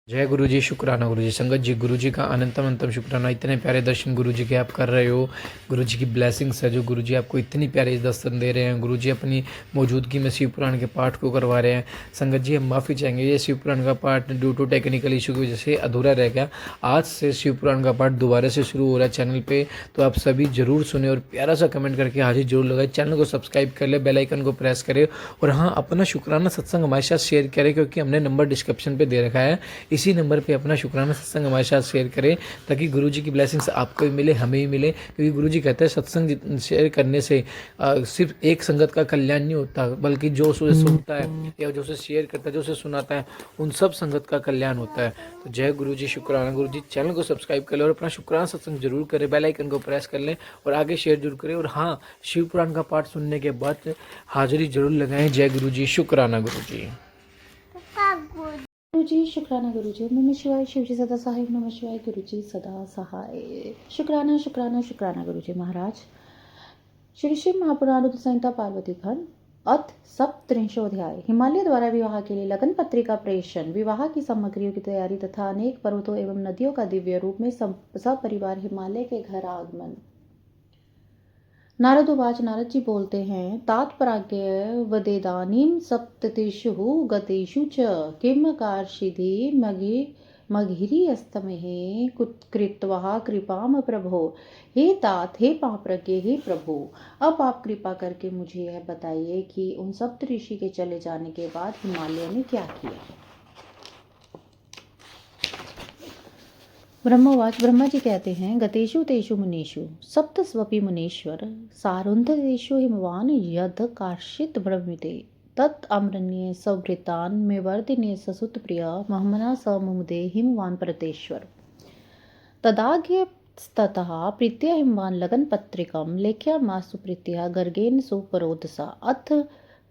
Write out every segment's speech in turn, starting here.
जय गुरु जी, शुक्राना गुरु जी। संगत जी, गुरु जी का अनंतम अंतम शुक्राना। इतने प्यारे दर्शन गुरु जी के आप कर रहे हो। गुरु जी की ब्लेसिंग्स है जो गुरु जी आपको इतनी प्यारे दर्शन दे रहे हैं। गुरु जी अपनी मौजूदगी में शिव पुराण के पाठ को करवा रहे हैं। संगत जी, हम माफ़ी चाहेंगे, ये शिव पुराण का पाठ ड्यू टू टेक्निकल इशू की वजह से अधूरा रह गया। आज से शिव पुराण का पाठ दोबारा से शुरू हो रहा है चैनल पर, तो आप सभी ज़रूर सुने और प्यारा सा कमेंट करके हाजिर जरूर लगाए। चैनल को सब्सक्राइब कर ले, बेल आइकन को प्रेस करें और हाँ, अपना शुक्राना सत्संग हमारे साथ शेयर करें, क्योंकि हमने नंबर डिस्क्रिप्शन पे दे रखा है। इसी नंबर पे अपना शुक्राना सत्संग हमारे साथ शेयर करें, ताकि गुरु जी की ब्लेसिंग्स आपको भी मिले, हमें भी मिले। क्योंकि गुरु जी कहते हैं सत्संग शेयर करने से सिर्फ एक संगत का कल्याण नहीं होता, बल्कि जो उसे सुनता है या जो उसे शेयर करता है, जो उसे सुनाता है, उन सब संगत का कल्याण होता है। तो जय गुरु जी, शुक्राना गुरु जी। चैनल को सब्सक्राइब कर लें और अपना शुक्राना सत्संग जरूर करें, बेल आइकन को प्रेस कर लें और आगे शेयर जरूर करें। और हाँ, शिव पुराण का पाठ सुनने के बाद हाजिरी जरूर लगाएं। जय गुरु जी, शुक्राना गुरु जी। गुरु जी शुक्राना गुरु जी। नमः शिवाय। शिव जी सदा सहाय। नमः शिवाय। गुरु जी सदा सहाय। शुक्राना शुक्राना शुक्राना गुरु जी महाराज। श्री शिव महापुराण संहिता पार्वती खंड अथ सप्तत्रिंशोऽध्याय। हिमालय द्वारा विवाह के लिए लगन पत्रिका प्रेषण, विवाह की सामग्रियों की तैयारी तथा अनेक पर्वतों एवं नदियों का दिव्य रूप में सपरिवार हिमालय के घर आगमन। नारदोवाच। नारद जी बोलते हैं, तात्पराज्ञ वदेदानीं सप्ततिषु गतेषु च किम कार्षिधि मघिरीस्तमेः कृत्वा कृपाम प्रभो। हे तात, हे महाप्रज्ञ, हे प्रभु, अब आप कृपा करके मुझे यह बताइए कि उन सप्त ऋषि के चले जाने के बाद हिमालय ने क्या किया। ब्रह्मवाच। ब्रह्मा जी कहते हैं, गतेषु तेषु मुनीषु सप्तस्वपि मुनीश्वर सारुन्धतेषु हिमवान यद कार्षित ब्रह्मिते तत् अमरण्ये सवृतान में वर्धिने ससुत प्रिय महमना स मुमुदे हिमवान परतेश्वर। तदाज्ञ ततः प्रीत्या हिमवान लगन पत्रिकं लेख्यामासु प्रीत्या गर्गेन सुपरोधसा अथ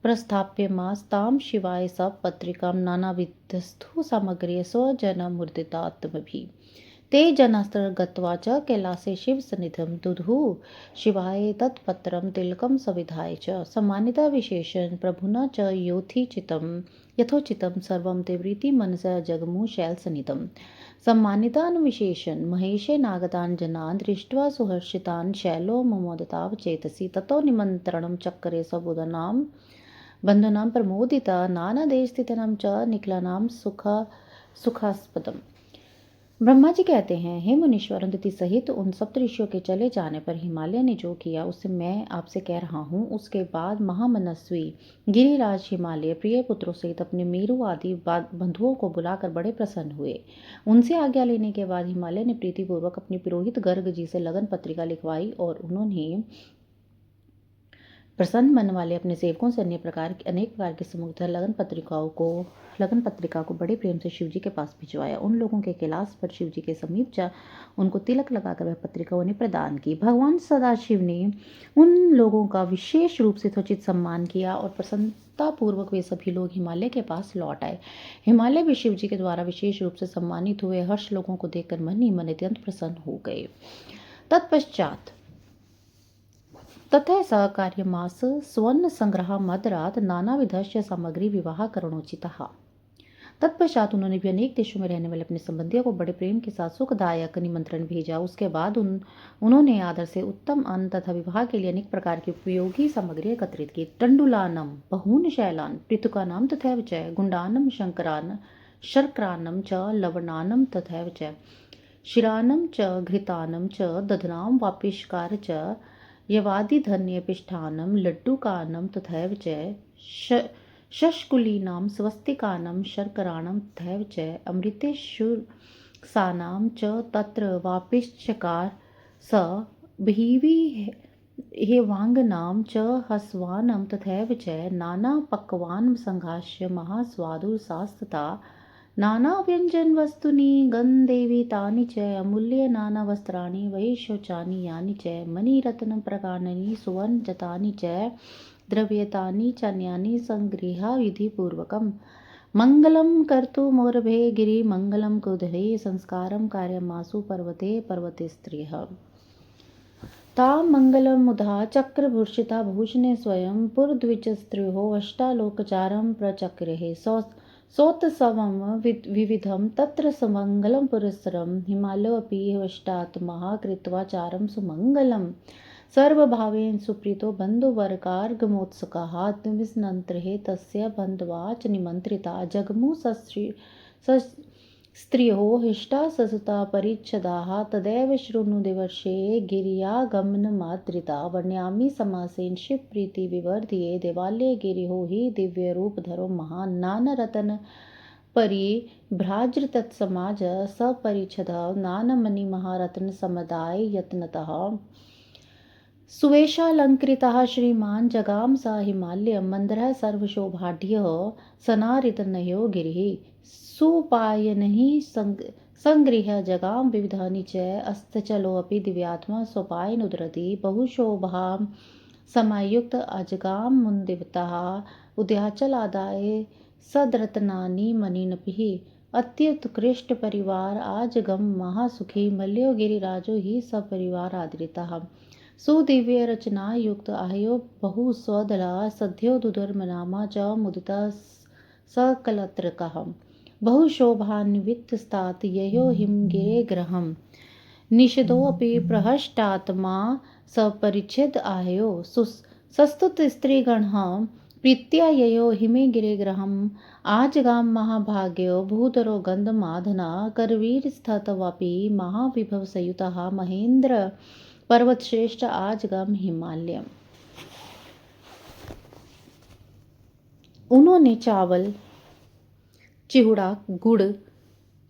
प्रस्थाप्यमास्तां शिवाय सब पत्रिकां नानाविधस्थु सामग्र्य स्वजनमुदितात्मभिः। ते जनास्त्र गत्वा च कैलासे शिवसन्निधिं दुदुः शिवाय तत्पत्रं तिलकं सविधाय च सम्मानिता विशेषण प्रभुना च यथोचितं सर्वं तेव्रीति मनसा जगमु शैलसन्निधं। सम्मानितान् विशेषण महेशे नागतान् जनान् दृष्ट्वा सुहर्षितान् शैलो मुमोदताव चेतसि ततो निमन्त्रणं चक्रे सबुदानां बन्धूनां प्रमोदिता नानादेशस्थितानां च निखिलानां सुखास्पदम्। ब्रह्मा जी कहते हैं, हे मुनीश्वर, अदिति सहित उन सप्तऋषियों के चले जाने पर हिमालय ने जो किया उससे मैं आपसे कह रहा हूँ। उसके बाद महामनस्वी गिरिराज हिमालय प्रिय पुत्रों सहित अपने मेरु आदि बंधुओं को बुलाकर बड़े प्रसन्न हुए। उनसे आज्ञा लेने के बाद हिमालय ने प्रीतिपूर्वक अपनी पुरोहित गर्ग जी से लगन पत्रिका लिखवाई और उन्होंने प्रसन्न मन वाले अपने सेवकों से अनेक प्रकार की समुद्र लगन पत्रिका को बड़े प्रेम से शिवजी के पास भिजवाया। उन लोगों के कैलाश पर शिवजी के समीप जा उनको तिलक लगाकर वह पत्रिका उन्हें प्रदान की। भगवान सदाशिव ने उन लोगों का विशेष रूप से यथोचित सम्मान किया और प्रसन्नतापूर्वक वे सभी लोग हिमालय के पास लौट आए। हिमालय भी शिवजी के द्वारा विशेष रूप से सम्मानित हुए। हर्ष लोगों को देखकर मन ही मन अत्यंत प्रसन्न हो गए। तत्पश्चात ततः स कार्यमास स्वर्ण संग्रह मदरात नानाविधस्य सामग्री विवाह करणोचितः। तत्पश्चात उन्होंने भी अनेक देशों में रहने वाले अपने संबंधियों को बड़े प्रेम के साथ सुखदायक निमंत्रण भेजा। उसके बाद उन्होंने आदर से उत्तम अन्न तथा विवाह के लिए अनेक प्रकार की उपयोगी सामग्री एकत्रित की। तंडुलानम बहून शैलान पृथुकानाम तथैव च गुंडानम शर्करानम च लवणानम तथैव च शिरानम च घृतानम च दधनाम वापिष्कार च यवादिधन्यपिष्ठानं लड्डुकानं तथैव च शष्कुलीनां स्वस्तिकानं शर्कराणं तथैव च अमृतेषुरसानां च तत्र वापिश्चकार स हेवाङ्गनां च हस्वानं तथैव च नानापक्वान् संघास्य महास्वादुसास्तथा नानाव्यञ्जनवस्तूनि गन्धेवितानि च अमूल्य नानावस्त्राणि वैशोचानि यानि च मणिरत्नप्रकाराणि सुवर्णजतानि च द्रव्यतानि चान्यानि सङ्गृह्य विधिपूर्वकं मङ्गलं कर्तुमोरभे गिरिमङ्गलं कुर्वहे संस्कारं कार्यमासु पर्वते स्त्रियः। तां मङ्गलमुधा चक्रभूषिता भूषणे स्वयं पुरद्विजस्त्रियो अष्टालोकचारं प्रचक्रे सोत्सवं विविधं तत्र सुमङ्गलं पुरस्सरं हिमालयोऽपि हष्टात्मः कृत्वा चारं सुमङ्गलम् सर्वभावेन सुप्रीतो बन्धुवर्गार्गमोत्सुकः त्वमिस्नन्त्रे तस्य बन्धवाच निमन्त्रिता जग्मु स्त्रियो हिष्टा ससुता परिच्छदाः तदैव शृणुदिवर्षे गिर्यागमनमाद्रिता वर्ण्यामि समासेन शिवप्रीतिविवर्धिये देवालये गिरिहो हि दिव्यरूपधरो महान् नानरतन परिभ्राज्र तत्समाज सपरिच्छद नानमणिमहारत्न समुदाय यत्नतः सुवेशालङ्कृतः श्रीमान् जगाम स हिमालयं मन्दरः सर्वशोभाढ्यः सनारितनयो गिरिः सुपायनैः सङ्गृह्य जगाम विविधानि च अस्तचलोऽपि दिव्यात्मा स्वपायनुदरति बहुशोभां समायुक्त अजगाम मुन्दिवतः उद्याचलादाय सद्रत्नानि मणिनपिः अत्युत्कृष्ट परिवार आजगम महासुखी मल्यो गिरिराजो ही सपरिवार आदृतः सुदिव्य रचना युक्त आयो बहु स्वदला सद्यो दुर्मनामा च मुदिता सकलत्रकः बहुशोभान्वितस्तात ययो हिमगिरे ग्रहम् निषदोऽपि प्रहष्टात्मा सपरिच्छेद आयो सस्तुत स्त्रीगणः प्रीत्या ययो हिमे गिरिग्रहम् आजगाम महाभाग्यो भूतरो गन्धमाधना करवीरस्थतवापि महाविभवसयुतः महेन्द्र पर्वतश्रेष्ठ आजगाम हिमालयम। उन्होंने चावल चिहुड़ा गुड़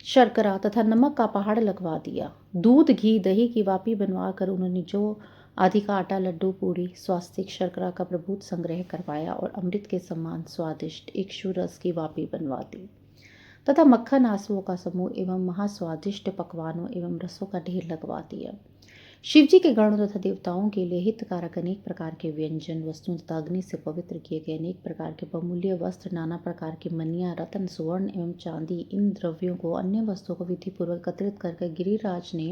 शर्करा तथा नमक का पहाड़ लगवा दिया। दूध घी दही की वापी बनवा कर उन्होंने जो आदि का आटा लड्डू पूड़ी स्वास्तिक शर्करा का प्रभुत संग्रह करवाया और अमृत के समान स्वादिष्ट इक्षु रस की वापी बनवा दी तथा मक्खन आंसुओं का समूह एवं महास्वादिष्ट पकवानों एवं रसों का ढेर लगवा दिया। शिवजी के गणों तथा देवताओं के लिए हितकारक अनेक प्रकार के व्यंजन वस्तुओं तथा अग्नि से पवित्र किए गए अनेक प्रकार के बहुमूल्य वस्त्र नाना प्रकार की मनिया रत्न सुवर्ण एवं चांदी इन द्रव्यों को अन्य वस्तुओं को विधिपूर्वक एकत्रित करके गिरिराज ने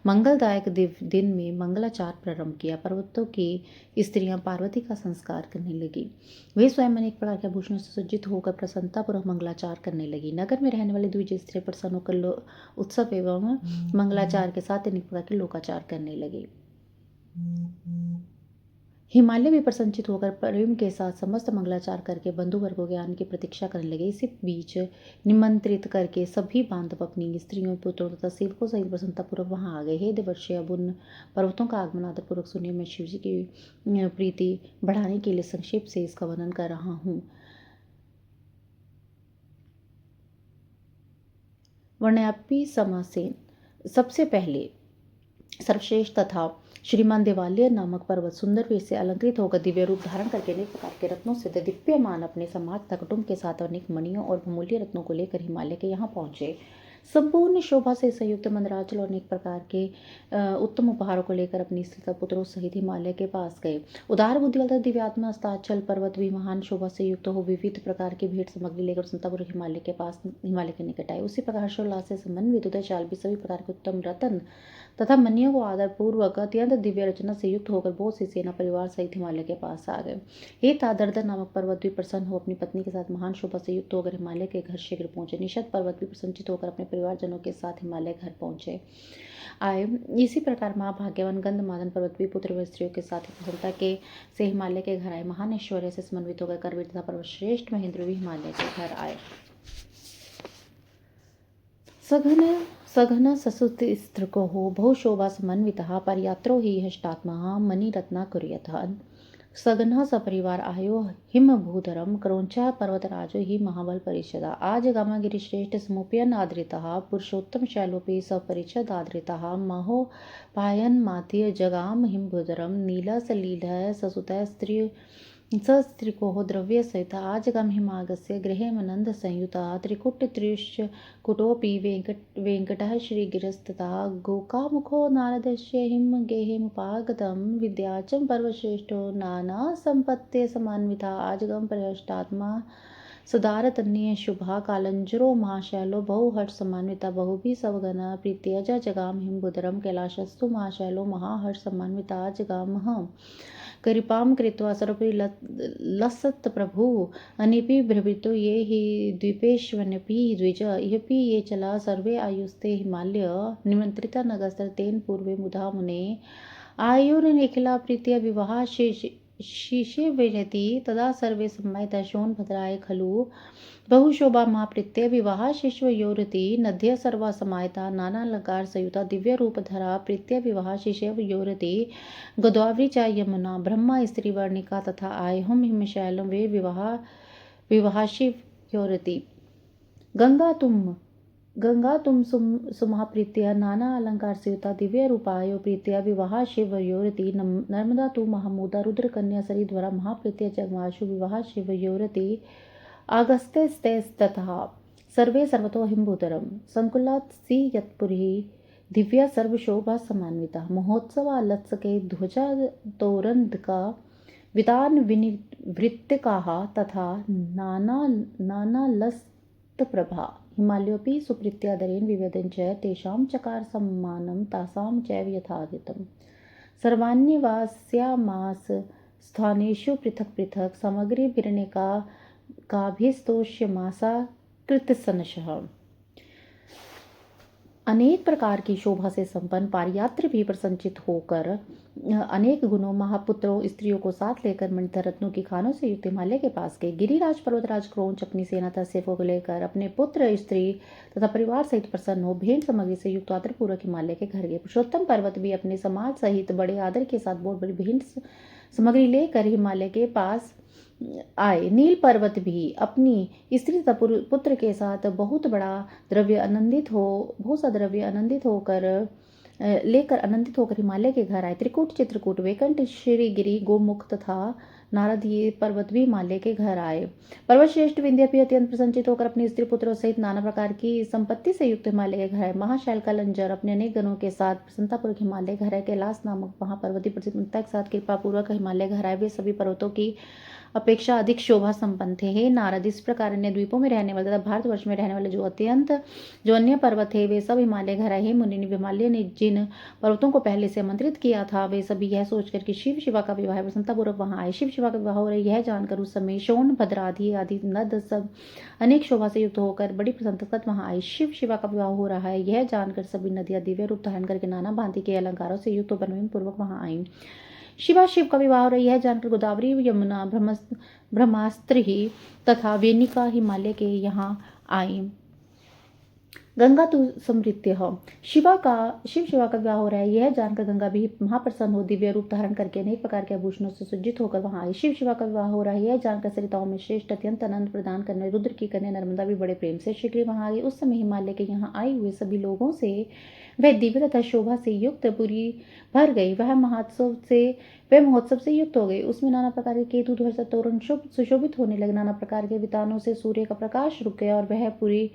मंगलदायक दिन में मंगलाचार प्रारंभ किया। पर्वतों की स्त्रियां पार्वती का संस्कार करने लगी। वे स्वयं अनेक प्रकार के आभूषणों से सज्जित होकर प्रसन्नतापूर्वक मंगलाचार करने लगी। नगर में रहने वाली द्विज स्त्रियां प्रसन्न होकर उत्सव एवं मंगलाचार के साथ अनेक प्रकार के लोकाचार करने लगी। हिमालय भी प्रसन्नचित होकर प्रेम के साथ समस्त मंगलाचार करके बंधु वर्गों के आने की प्रतीक्षा करने लगे। इसी बीच निमंत्रित करके सभी बांधव अपनी स्त्रियों पुत्रों तथा सेवकों सहित प्रसन्नतापूर्वक वहां आ गए। हे देवर्षि, अब उन पर्वतों का आगमन आदरपूर्वक सुनिए। मैं शिवजी की प्रीति बढ़ाने के लिए संक्षेप से इसका वर्णन कर रहा हूँ। वर्ण्यापी समासेन सबसे पहले सर्वश्रेष्ठ तथा श्रीमान देवालय नामक पर्वत सुंदर वेश से अलंकृत होकर दिव्य रूप धारण करके अनेक प्रकार के रत्नों से दीप्यमान अपने समाज तथा कुटुंब के साथ अनेक मणियों और बहुमूल्य रत्नों को लेकर हिमालय के यहाँ पहुंचे। संपूर्ण शोभा से संयुक्त मंदराचल और अनेक प्रकार के उत्तम उपहारों को लेकर अपनी स्त्री पुत्रों सहित हिमालय के पास गए। उदार बुद्धि वाला दिव्यात्मा अस्ताचल पर्वत भी महान शोभा से युक्त हो विविध प्रकार की भेंट सामग्री लेकर संतापूर्वक हिमालय के निकट आए। उसी प्रकार हर्षोल्लास से समन्वित उदयचाल भी सभी प्रकार के उत्तम रत्न तथा मनियों को आदर पूर्वक अत्यंत दिव्य रचना से युक्त होकर बहुत सी सेना परिवार सहित हिमालय के पास आ गए। हे तादरदर नामक पर्वत भी प्रसन्न हो अपनी पत्नी के साथ महान शोभा से युक्त होकर हिमालय के घर शीघ्र पहुंचे। निषद पर्वत भी प्रसन्नचित होकर अपने परिवारजनों के साथ हिमालय घर पहुंचे आए। इसी प्रकार महाभाग्यवान गंधमादन पर्वत भी पुत्र व स्त्रियों के साथ प्रसन्नता के से हिमालय के घर आए। महान ऐश्वर्य से समन्वित होकर करवीर तथा पर्वत श्रेष्ठ महेंद्र भी हिमालय के घर आए। सघन ससुत स्त्र को हो बहुशोभा समन्वितः परयात्रो हि हष्टात्मा मणिरत्ना कुर्यतः सघन सपरिवार आयो हिमभूधरम क्रौंचा पर्वतराजो हि महाबल परिषदा आज गामागिरी श्रेष्ठ समुपयन आदृतः पुरुषोत्तम शैलोपि सपरिषद आदृतः महो पायन माथ्य जगाम हिमभूधरम नीला सलील ससुत स्त्री सस्त्रिको द्रव्य सहित आजगम हिमागस्य गृहमनंद संयुता त्रिकुट त्रिश्च कुटोपि वेंकटः श्रीगिरस्तथा गोकामुखो नारदस्य हिम गेहिमुपागतम विद्याचम पर्वश्रेष्ठो नाना संपत्ते समान्विता आजगम परिहष्टात्मा सुदारतन्य शुभा कालंजरो महाशैलो बहुहर्ष समान्विता बहुभी सवगना प्रीत्यज जगाम हिमबुदरम कैलाशस्तु महाशैलो महाहर्ष समान्विता जगाम कृपां कृत्वा सर्वपि लसत् प्रभुः अनिपि भ्रवितो ये हि द्वीपेष्वन्यपि द्विज इहपि ये चला सर्वे आयुस्ते हिमालय निमन्त्रिता नगस्त्र तेन पूर्वे मुधा मुने आयुर्निखिला प्रीत्या विवाह शीशे विजति तदा सर्वे सम्मयता शोणभद्राय खलु बहुशोभा महाप्रीत्य विवाह शिष्योरति नद्य सर्वा समायता नानालंकार संयुता दिव्य रूप धरा प्रीत्य विवाह शिष्योरति गोदावरी चा यमुना ब्रह्मा स्त्री वर्णिका तथा आय हम हिमशैलम वे विवाह शिवयोरति गंगा तुम सुमहाप्रीत्या नाना अलंकार संयुता दिव्य रूपायो प्रीत्या विवाह शिवयोरति नर्मदा तु महामोदा रुद्र कन्या सरिध्वरा महाप्रीत्या जगमाशु विवाह शिवयोरति आगस्त्यस्तथा सर्वे सर्वतो हिम्बूतरम संकुलात् सी यत्पुरी दिव्या सर्वशोभा समान्विता महोत्सवालत्सके ध्वजा तोरंदका वितान विनिवृत्तिकाः तथा नानालस्तप्रभा हिमालयोऽपि सुप्रीत्यादरेण विवेदन च तेषां चकार सम्मानं तासां चैव यथाविधम् सर्वाण्यवास्यामास स्थानेषु पृथक् पृथक् सामग्री विरणिका काभिस्तोष्यमासा कृतसनशः अनेक प्रकार की शोभा से संपन्न पारियात्र भी प्रसन्नचित होकर अनेक गुणों महापुत्रों स्त्रियों को साथ लेकर मणिधर रत्नों की खानों से युक्त हिमालय के पास गए। गिरिराज पर्वतराज क्रोंच अपनी सेना तथा सेवकों को लेकर अपने पुत्र स्त्री तथा परिवार सहित प्रसन्न हो भेंट सामग्री से युक्त आदरपूर्वक हिमालय के घर गए। पुरुषोत्तम पर्वत भी अपने समाज सहित बड़े आदर के साथ बहुत बड़ी भेंट सामग्री लेकर हिमालय के पास आए। नील पर्वत भी अपनी स्त्री तथा पुत्र के साथ बहुत सा द्रव्य आनंदित होकर हिमालय के घर आए। त्रिकूट चित्रकूट वैकुंठ श्रीगिरी गोमुख तथा नारद ये पर्वत भी हिमालय के घर आए। पर्वत श्रेष्ठ विंध्य भी अत्यंत प्रसन्नचित होकर अपनी स्त्री पुत्रों सहित नाना प्रकार की संपत्ति से युक्त हिमालय के घर आए। महाशैल का लंजर अपने अनेक गणों के साथ प्रसन्नतापूर्वक हिमालय घर आए। कैलाश नामक महापर्वती प्रसिद्धता के साथ कृपा पूर्वक हिमालय घर आए। वे सभी पर्वतों की अपेक्षा अधिक शोभा संपन्न थे। हे नारद, इस प्रकार अन्य द्वीपों में रहने वाले तथा भारतवर्ष में रहने वाले जो अन्य पर्वत थे वे सब हिमालय घर आए। हे मुनि, हिमालय ने जिन पर्वतों को पहले से आमंत्रित किया था वे सभी यह सोचकर कि शिव शिवा का विवाह प्रसन्नतापूर्वक वहां आए। शिव शिवा का विवाह हो रहा है यह जानकर उस समय शोणभद्र आदि नद सब अनेक शोभा से युक्त होकर बड़ी प्रसन्नता वहां आई। शिव शिवा का विवाह हो रहा है यह जानकर सभी नदियां दिव्य रूप धारण करके नाना भांति के अलंकारों से युक्त होकर पूर्वक वहां आई। शिवा शिव का विवाह हो रही है जानकर गोदावरी यमुना ब्रह्मास्त्र ही तथा वेणिका हिमालय के यहाँ आई। गंगा तु समृत्य हो शिव शिवा का विवाह हो रहा है यह जानकर गंगा भी महाप्रसन्न हो दिव्य रूप धारण करके अनेक प्रकार के आभूषणों से सज्जित होकर वहां आई। शिव शिवा का विवाह हो रहा है यह जानकर सरिताओं में श्रेष्ठ अत्यंत आनंद प्रदान करने रुद्र की कन्या नर्मदा भी बड़े प्रेम से शीघ्र वहां आ गई। उस समय हिमालय के यहाँ आए हुए सभी लोगों से वह दिव्य तथा शोभा से युक्त पूरी भर गई। वह महोत्सव से युक्त हो गई। उसमें नाना प्रकार के केतु ध्वज तोरण सुशोभित होने लगे। नाना प्रकार के वितानों से सूर्य का प्रकाश रुक गया और वह पूरी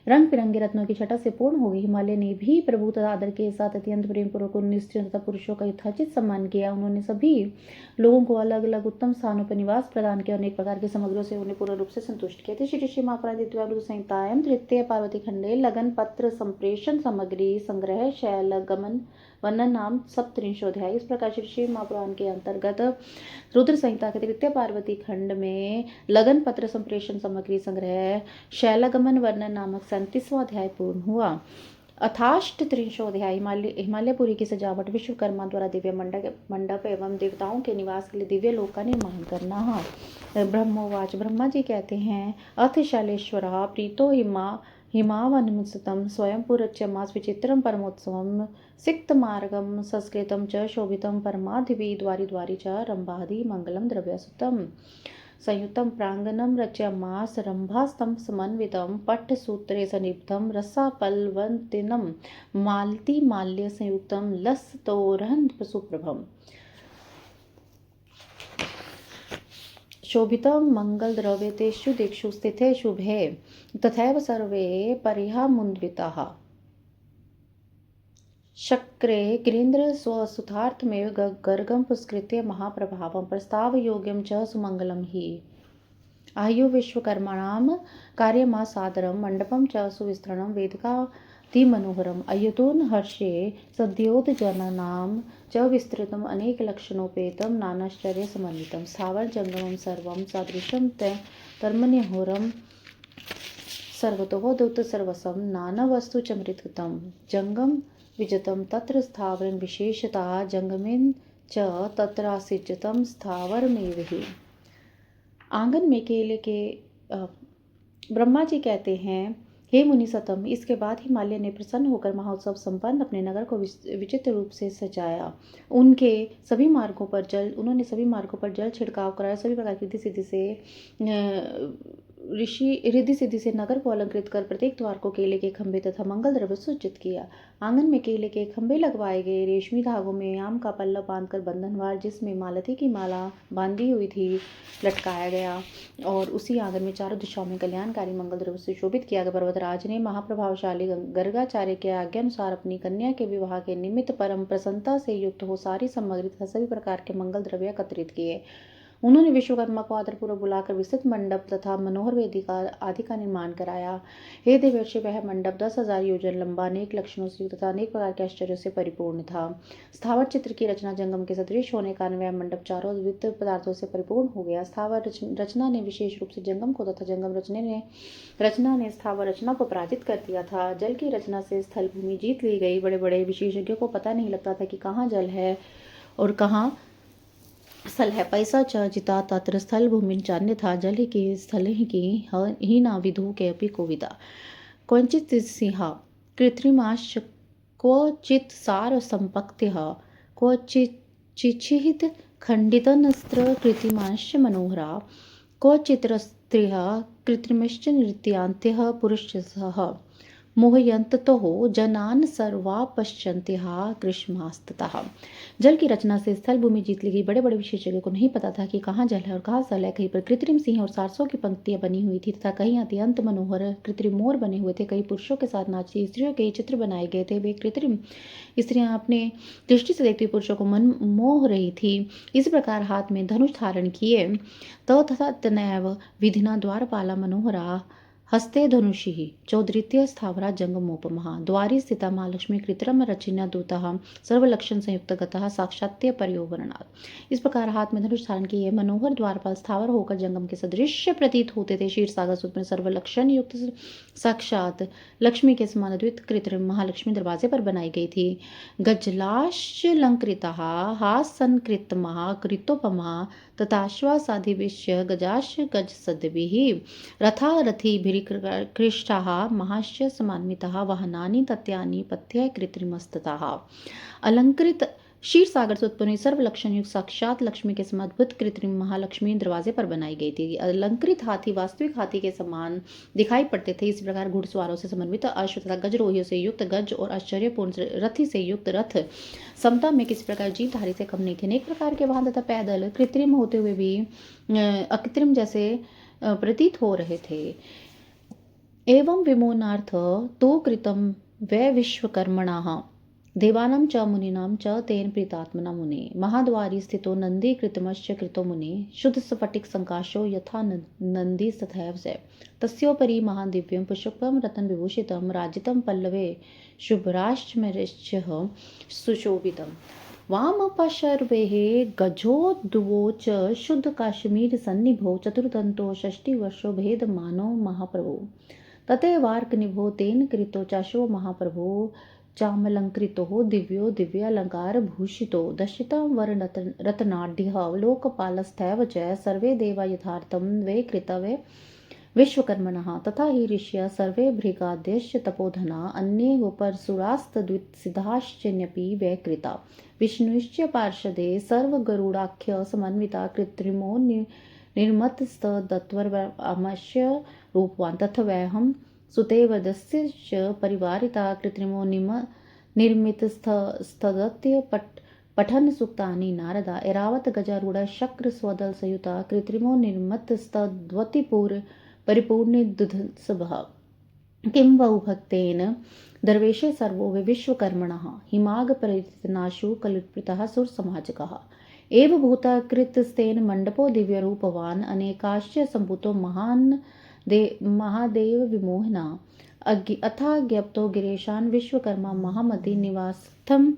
रंग बिरंगे रत्नों की छटा से पूर्ण हो गई। हिमालय ने भी प्रभु तथा आदर के साथ अत्यंत प्रेम पूर्वक उन स्त्रियों तथा पुरुषों का यथोचित सम्मान किया। उन्होंने सभी लोगों को अलग अलग उत्तम स्थानों पर निवास प्रदान किया और अनेक प्रकार के सामग्रियों से उन्हें पूर्ण रूप से संतुष्ट किया। श्री श्री महापुराण संहितायां तृतीय पार्वती खंडे लगन पत्र संप्रेषण सामग्री संग्रह शैल गमन वर्णन नाम सप्तत्रिंशोऽध्याय। इस प्रकार श्री महापुराण के अंतर्गत रुद्र संहिता के तृतीय पार्वती खंड में लगन पत्र संप्रेषण सामग्री संग्रह शैलगमन वर्णन नामक 37वां अध्याय पूर्ण हुआ। अथाष्ट त्रिंशोऽध्याय हिमालयपुरी की सजावट विश्वकर्मा द्वारा दिव्य मंडप एवं देवताओं के निवास के लिए दिव्य लोक का निर्माण करना। ब्रह्मोवाच, ब्रह्मा जी कहते हैं अथ शैलेश्वरः प्रीतो हिमावनमुत्सतं स्वयंपुरच्यमास विचित्रं परमोत्सवं सिक्तमार्गं संस्कृतं च शोभितं परमाधिपि द्वारि द्वारि च रम्भादि मंगलम द्रव्यसुतम् संयुक्तं प्रांगणं रच्यमास रंभास्तंभ समन्वितं पट्टसूत्रे सन्निबद्धं रसापल्वन्तिनं मालती माल्य संयुक्तं लसतोरहं सुप्रभम् शोभितं मंगलद्रव्ये तेषु दिक्षु स्थिते शुभे तथैव सर्वे परिहामुन्विताः। शक्रे गिरीन्द्र स्वसुतार्थमेव गर्गं पुरस्कृत्य महाप्रभावं प्रस्तावयोग्यं च सुमंगलं हि आयु विश्वकर्मणां कार्यमासादरं मण्डपं च सुविस्तृणं वेदिकातिमनोहरम् अयतुन हर्षे सद्योतजनानां च विस्तृतम् अनेकलक्षणोपेतं नानाश्चर्यसमन्वितं स्थावरजङ्गमं सर्वं सदृशं तन्मनोहरं सर्वतोदुत्तसर्वसं नानावस्तुचमत्कृतं जङ्गम विजतं तत्र स्थावरं विशेषतः जङ्गमेन च तत्रासिजतं स्थावरमेव हि। आंगन में केले के ब्रह्मा जी कहते हैं, हे मुनि सतम, इसके बाद हिमालय ने प्रसन्न होकर महोत्सव संपन्न अपने नगर को विचित्र रूप से सजाया। उन्होंने सभी मार्गों पर जल छिड़काव कराया, सभी प्रकार की रिद्धि सिद्धि से नगर को अलंकृत कर प्रत्येक द्वार को केले के खंभे तथा मंगल द्रव्य सुसज्जित किया। आंगन में केले के खंभे लगवाए गए, रेशमी धागों में आम का पल्ला बांधकर बंधनवार जिसमें मालती की माला बांधी हुई थी लटकाया गया और उसी आंगन में चारों दिशाओं में कल्याणकारी मंगल द्रव्य से शोभित किया गया। पर्वतराज ने महाप्रभावशाली गर्गाचार्य के आज्ञानुसार अपनी कन्या के विवाह के निमित्त परम प्रसन्नता से युक्त हो सारी सामग्री तथा सभी प्रकार के मंगल द्रव्य एकत्रित किए। उन्होंने विश्वकर्मा को आदरपूर्वक बुलाकर विस्तृत मंडप तथा मनोहर वेदिका आदि का निर्माण कराया। हे देवर्षि, वह मंडप 10,000 योजन लंबा, अनेक लक्षणों से युक्त तथा अनेक प्रकार के आश्चर्यों से परिपूर्ण था। स्थावर चित्र की रचना जंगम के सदृश होने के कारण वह मंडप चारों द्वितीय पदार्थों से परिपूर्ण हो गया। स्थावर रचना ने विशेष रूप से जंगम को तथा जंगम रचना ने स्थावर रचना को पराजित कर दिया था। जल की रचना से स्थल भूमि जीत ली गई। बड़े बड़े विशेषज्ञों को पता नहीं लगता था कि कहाँ जल है और कहाँ स्थल है। पैसा च जिता तत्र स्थल भूमि चान्य था, जल ही की स्थल ही की ही ना विधु के अपि कोविदा। क्वचित सिंहा कृत्रिमाश्च क्वचित सार संपक्त्यः क्वचित चिच्छित खंडितनस्त्र कृत्रिमाश्च मनोहरा क्वचित्रस्त्रिः कृत्रिमश्च नृत्यांत्यः पुरुषः मोहयन्ततो जनान सर्वा पश्यन्त्यः ग्रीष्मास्ततः। जल की रचना से स्थल भूमि जीत ली गई। बड़े बड़े विशेषज्ञों को नहीं पता था कि कहाँ जल है और कहाँ स्थल है। कहीं पर कृत्रिम सिंह और सारसों की पंक्तियां बनी हुई थी तथा कहीं अत्यंत मनोहर कृत्रिम मोर बने हुए थे। कई पुरुषों के साथ नाचती स्त्रियों के चित्र बनाए गए थे। वे कृत्रिम स्त्रियां अपने दृष्टि से देखती पुरुषों को मन मोह रही थी। इस प्रकार हाथ में धनुष धारण किए तो तथा तनैव विधिना द्वारपाला मनोहरा हस्ते धनुषिः चौद्रितीय स्थावरा जंगमोपमः द्वारी स्थिता महालक्ष्मी कृत्रिम रचिना दूतः सर्वलक्षण संयुक्त गतः साक्षात्य पर्योवरणात्। इस प्रकार हाथ में धनुष धारण किए मनोहर द्वारपाल स्थावर होकर जंगम के सदृश प्रतीत होते थे। क्षीरसागर सूत्र में सर्वलक्षण युक्त साक्षात लक्ष्मी के समान अद्वित कृत्रिम महालक्ष्मी दरवाजे पर बनाई गई थी। गजलाश्लंकृतः हासंकृतमः कृतोपमः तथाश्वासादिविश्य गजाश्च गजसद्भिः रथारथिभिर्कृष्टाः महाश्च समान्विताः वाहनानि तत्यानि पथ्य कृत्रिमस्ततः। अलंकृत क्षीर सागर से उत्पन्न सर्वलक्षण युक्त साक्षात लक्ष्मी के समान अद्भुत कृत्रिम महालक्ष्मी दरवाजे पर बनाई गई थी। अलंकृत हाथी वास्तविक हाथी के समान दिखाई पड़ते थे। इसी प्रकार घुड़सवारों से समन्वित अश्व तथा गजरोहियों से युक्त गज और आश्चर्यपूर्ण रथी से युक्त रथ समता में किसी प्रकार जीवधारी से कम नहीं थे। अनेक प्रकार के वाहन तथा पैदल कृत्रिम होते हुए भी अकृत्रिम जैसे प्रतीत हो रहे थे। एवं विमोनार्थ तो कृतं वै विश्वकर्मणः देवानां च मुनीनां च तेन प्रीतात्मना मुने महाद्वारी स्थितो नंदी कृतमश्च कृतो मुने शुद्ध स्फटिक संकाशो यथा नंदी तथैव च तस्योपरि महादिव्यं पुष्पं रत्न विभूषितं राजितं पल्लवे शुभ्राश्चमरश्च सुशोभितम् वामपार्श्वे गजोद्वो च शुद्ध काश्मीर सन्निभो चतुर्दन्तो षष्टिवर्षो भेदमानो महाप्रभो तथैवार्कनिभो तेन कृतो चाशो महाप्रभो चामलंकृतो दिव्यो दिव्यालंकार भूषितो दशितं वररत्नाढ्यः लोकपालस्थैव च सर्वे देवा यथार्थं वे कृतवे विश्वकर्मणः तथा हि ऋष्य सर्वे भृगाद्यश्च तपोधना अन्ये परशुरास्तद्विसिद्धाश्चन्यपि वै कृता विष्णुश्च पार्षदे सर्वगरुडाख्य समन्विता कृत्रिमो निर्मतस्तदत्वरमस्य रूपवान् तथैवहं सुतेवदस्य च परिवारिता कृत्रिमो निर्मितस्तदत्य पठन सुक्तानि नारदा ऐरावत गजारूढ़ शक्र स्वदल संयुता कृत्रिमो निर्मतस्तद्वतिपुर परिपूर्ण दुधसभः किं वौ भक्तेन दर्वेशे सर्वो विश्वकर्मणः हिमाग परितनाशु कल्पितः सुरसमाजकः। एव भूताकृतस्तेन मंडपो दिव्यरूपवान् अनेकाश्च सम्भूतो महादेव विमोहना अथा ज्ञप्तो गिरीशान् विश्वकर्मा महामति निवास्थं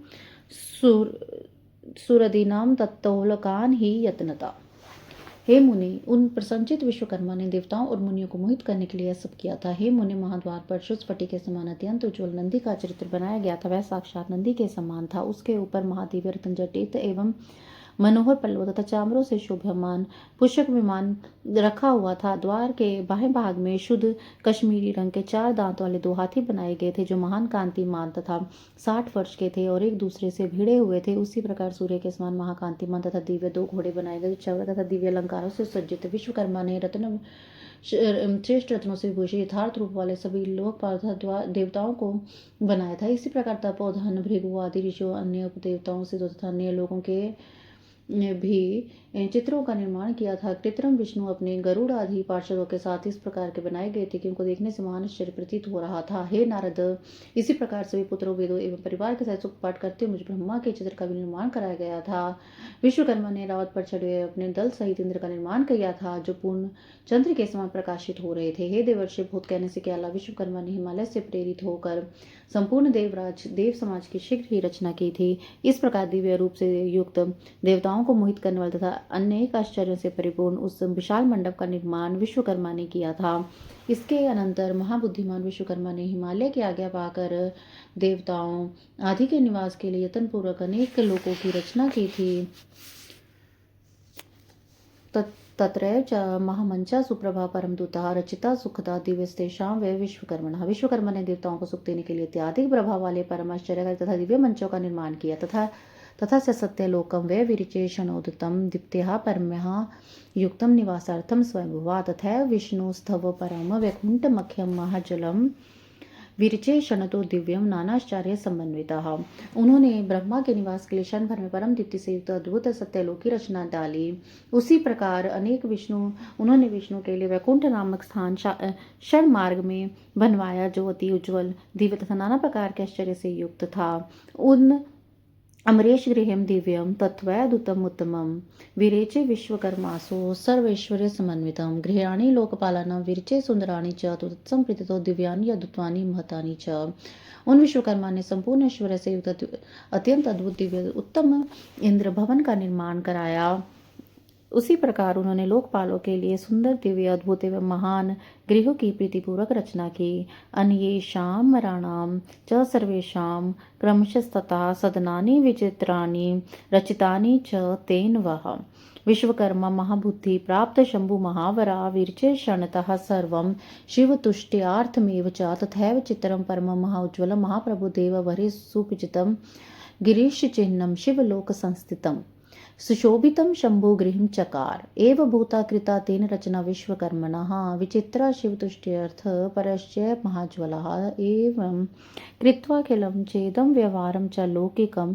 सुरदीनां तत्तोलकान् ही यत्नता। हे मुनि, उन प्रसन्नचित विश्वकर्मा ने देवताओं और मुनियों को मोहित करने के लिए सब किया था। हे मुनि, महाद्वार पर शुद्ध स्फटिक के समान अत्यंत उज्ज्वल नंदी का चित्र बनाया गया था। वह साक्षात नंदी के समान था। उसके ऊपर महादिव्य रत्न जटित एवं मनोहर पल्लव तथा चामरों से शोभ्यमान पुष्पक विमान रखा हुआ था। द्वार के बाएं भाग में शुद्ध कश्मीरी रंग के 4 दांत वाले 2 हाथी बनाए गए थे, जो महान कांतिमान तथा 60 वर्ष के थे और एक दूसरे से भिड़े हुए थे। उसी प्रकार सूर्य के समान महाकांतिमान तथा दिव्य 2 घोड़े बनाए गए, जो चौड़ा तथा दिव्य अलंकारों से सज्जित। विश्वकर्मा ने रत्न श्रेष्ठ रत्नों से विभूषित यथार्थ रूप वाले सभी लोकपाल तथा देवताओं को बनाया था। इसी प्रकार तपोधन, भृगु आदि ऋषियों, अन्य उपदेवताओं से तथा अन्य लोगों के भी चित्रों का निर्माण किया था। कृत्रिम विष्णु अपने गरुड़ आदि पार्षदों के साथ इस प्रकार के बनाए गए थे कि उनको देखने से महान आश्चर्य प्रतीत हो रहा था। हे नारद, इसी प्रकार सभी पुत्रों, वेदों एवं परिवार के साथ सुख पाठ करते मुझ ब्रह्मा के चित्र का भी निर्माण कराया गया था। विश्वकर्मा ने रावत पर चढ़े हुए अपने दल सहित इंद्र का निर्माण किया था, जो पूर्ण चंद्र के समान प्रकाशित हो रहे थे। हे देवर्षि, भूत कहने से क्या, विश्वकर्मा ने हिमालय से प्रेरित होकर संपूर्ण देव समाज की शीघ्र ही रचना की थी। इस प्रकार दिव्य रूप से युक्त देवताओं को मोहित करने वाला तथा अनेक आश्चर्यों से परिपूर्ण उस विशाल मंडप का निर्माण विश्वकर्मा ने किया था। इसके अनंतर महाबुद्धिमान विश्वकर्मा ने हिमालय की आज्ञा पाकर देवताओं आदि के निवास के लिए यत्नपूर्वक अनेक लोकों की रचना की थी। तत्रैव च महामंचा सुप्रभा परमदूता रचिता सुखदा दिव्यस्तेषां वे विश्वकर्मणः। विश्वकर्मा ने देवताओं को सुख देने के लिए अत्यधिक प्रभाव वाले परम आश्चर्यकारी तथा दिव्य मंचों का निर्माण किया। तथा स सत्यलोकं वे विरिचेषणोदितं दीप्त्या परम्यः युक्तं निवासार्थं स्वयंभुवा। तथैव विष्णुस्तव परम वैकुण्ठमख्यं महाजलं विरिचेषणतो दिव्यम नानाश्चर्य समन्वितः। उन्होंने ब्रह्मा के निवास के लिए क्षण भर में परम दीप्ति से युक्त अद्भुत सत्यलोक की रचना डाली। उसी प्रकार उन्होंने विष्णु के लिए वैकुंठ नामक स्थान क्षण मार्ग में बनवाया, जो अति उज्ज्वल दिव्य तथा नाना प्रकार के आश्चर्य से युक्त था। उन अमरेश गृहम दिव्यम तत्त्वैदुतमुत्तमं विरेचे विश्वकर्मासु सर्वैश्वर्य समन्वितं गृहाणि लोकपालानां विरचे सुंदराणि च तत्सम प्रीतितो दिव्यानि अद्भुतानि महतानि च। उन विश्वकर्मा ने संपूर्ण ऐश्वर्य से युक्त अत्यंत अद्भुत दिव्य उत्तम इंद्र भवन का निर्माण कराया। उसी प्रकार उन्होंने लोकपालों के लिए सुंदर दिव्य अद्भुत एवं महान गृहों की प्रीतिपूर्वक रचना की। अन्येषां मराणां च सर्वेषां क्रमशस्तथा सदनानि विचित्राणि रचितानि च तेन वः। विश्वकर्मा महाबुद्धि प्राप्त शंभु महावरा विरचे क्षणतः सर्वं शिवतुष्ट्यार्थमेव च। तथैव चित्रं परमं महाउज्ज्वलं महाप्रभुदेव भरे सुपूजितं गिरीश चिह्नं शिवलोक संस्थितम् सुशोभितं शंभुगृहं चकार। एव भूता कृता तेन रचना विश्वकर्मणः विचित्रा शिवतुष्ट्यर्थ परश्च महाज्वलः। एवं कृत्वाखिलं चेदं व्यवहारं च लौकिकं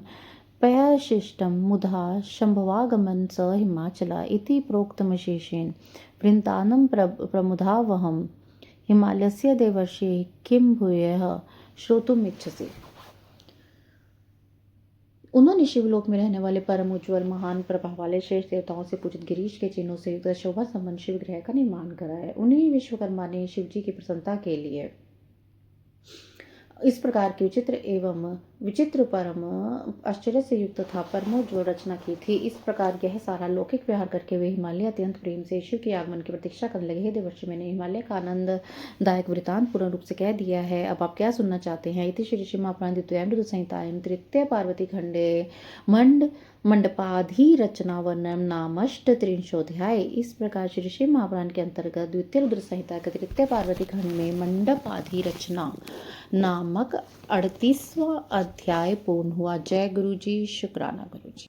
पयाशिष्टं मुधा शंभवागमन स हिमाचला इति प्रोक्तमशेषेण वृन्तानं प्रमुदावहं हिमालयस्य देवर्षि किं भूयः श्रोतुमिच्छसि। उन्होंने शिवलोक में रहने वाले परम उज्ज्वल महान प्रभाव वाले श्रेष्ठ देवताओं से पूजित गिरीश के चिन्हों से युक्त शोभा संपन्न शिव गृह का निर्माण कराया। उन्हीं विश्वकर्मा ने शिवजी की प्रसन्नता के लिए इस प्रकार की विचित्र परम आश्चर्य से युक्त तथा परमोज्वल रचना की थी। इस प्रकार यह सारा लौकिक व्यवहार करके वे हिमालय अत्यंत प्रेम से शिव के आगमन की प्रतीक्षा करने लगे। हे देवर्षि, मैंने हिमालय का आनंददायक वृतांत पूर्ण रूप से कह दिया है। अब आप क्या सुनना चाहते हैं? इति श्री महापुराण द्वितीयां संहितायां तृतीय पार्वती खंडे मंडपाधिरचना वर्णन नामष्टत्रिंशोऽध्याय। इस प्रकार श्री महापुराण के अंतर्गत द्वितीय रुद्र संहिता के तृतीय पार्वती खंड में मंडपाधिरचना नामक 38वां अध्याय पूर्ण हुआ। जय गुरु जी, शुक्राना गुरु जी।